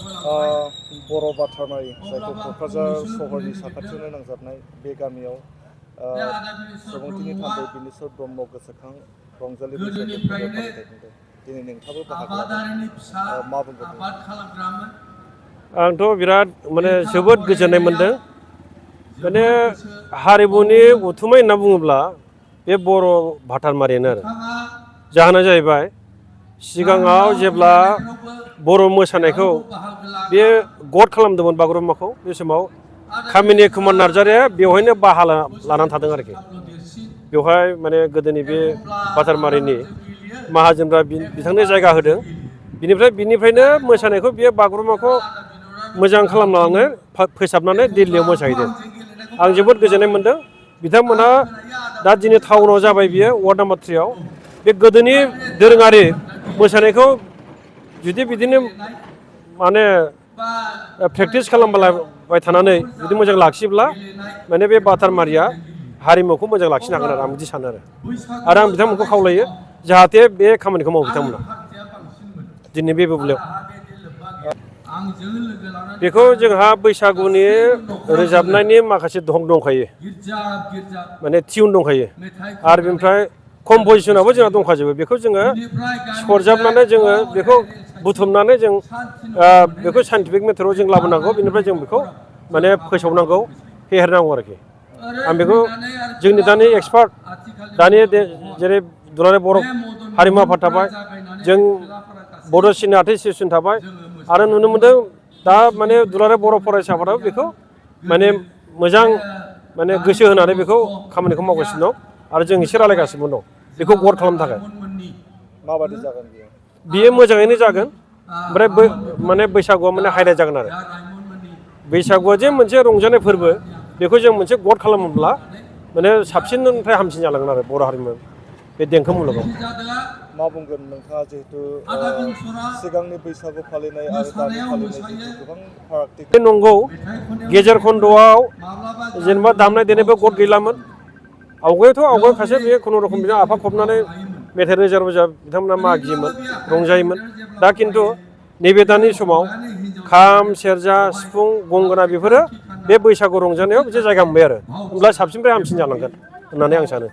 बर' बाथारमारि जायखौ क'क्राझार सहरनि साखाथियावनो नांजाबनाय बे गामियाव सुबुंथिनि थान्दै बिनेश्वर ब्रह्म गोसोखां रंजालि बैसागु फोरबो फालिथाय खुंदों। दिनै नोंथाङाबो बाहागो लादों, मा बुंगोन? आंथ' बिराद जोबोद गोजोननाय मोनदों। हारिमुनि उथुमाय होनना बुङोब्ला बे बर' भाटारमारियानो आरो जाहोना जाहैबाय सिगाङाव जेब्ला बर' मोसानायखौ बे गद खालामदोंमोन बागुरुम्बाखौ बे समाव कामिनि कुमार नार्जारिया बेवहायनो बाहा लानानै थादों आरोखि। बेवहाय गोदोनि बे भाटारमारिनि माहाजोनफ्रा बिथांनो जायगा होदों। बिनिफ्रायनो मोसानायखौ बियो बागुरुम्बाखौ मोजां खालामनानै फोसाबनानै दिल्लीयाव मोसाहैदों। आं जोबोद गोजोननाय मोनदों। बिथांमोनहा दा दिनै टाउनाव जाबाय बियो वार्ड नाम्बार 3आव बे गोदोनि दोरोङारि मोसानायखौ जुदि बिदिनो प्रेक्टिस खालामबाय थानानै जुदि मोजां लाखियोब्ला बे भाटारमारिया हारिमुखौ मोजां लाखिनो हागोन आरो आं बिदि सानो आरो आं बिथांमोनखौ खावलायो जाहाथे बे खामानिखौ मावो बिथांमोना दिनै बे बुब्लियाव। बेखौ जोंहा बैसागुनि रोजाबनायनि माखासे दंखायो, टिउन दंखायो आरो बेनिफ्राय कम्प'जिसनाबो जोंहा दंखाजोबो। बेखौ जोङो सरजाबनानै जोङो बेखौ बुथुमनानै जों बेखौ साइन्टिफिक मेथडआव जों लाबोनांगौ। बेनिफ्राय जों बेखौ फोसावनांगौ, फेहेरनांगौ आरोखि। आं बेखौ जोंनि दानि एक्सपार्ट दानि जेरै दुलाराय बर' हारिमु आफाद थाबाय, जों बड' सिने आर्टिस्ट एस'सियेसन थाबाय आरो नुनो मोनदों दा दुलाराय बर' फरायसा आफादाबो बेखौ मोजां गोसो होनानै बेखौ खामानिखौ मावगासिनो दं आरो जों एसे रायलायगासिनो दं बेखौ गद खालामनो थाखाय। माबादि जागोन बियो? बियो मोजाङैनो जागोन। ओमफ्राय बैसागुआ हाइलाइट जागोन आरो बैसागुआ जे मोनसे रंजानाय फोरबो, बेखौ जों मोनसे गद खालामोब्ला साबसिननिफ्राय हामसिन जालांगोन आरो बर' हारिमु बे देंखो मुलुगाव। मा बुंगोन नोंथाङा जिहेतु सिगांनि बैसागु फालिनाय आरो दानि फालिनाय जिहेतु गोबां फारागथि नंगौ, गेजेर खन्द'आव जेनेबा दामनाय देनायबो गद गैलामोन। आवगायखासो बे खुनुरुखुम बिदिनो आफाफबनानै मेथाइ रोजाब बिथांमोना मागियोमोन, रंजायोमोन। दा खिन्थु नैबे दानि समाव खाम, सेरजा, सिफुं, गंगोना बेफोरो बे बैसागु रंजानायाव मोनसे जायगा मोनबाय आरो होमब्ला साबसिननिफ्राय हामसिन जालांगोन होननानै आं सानो।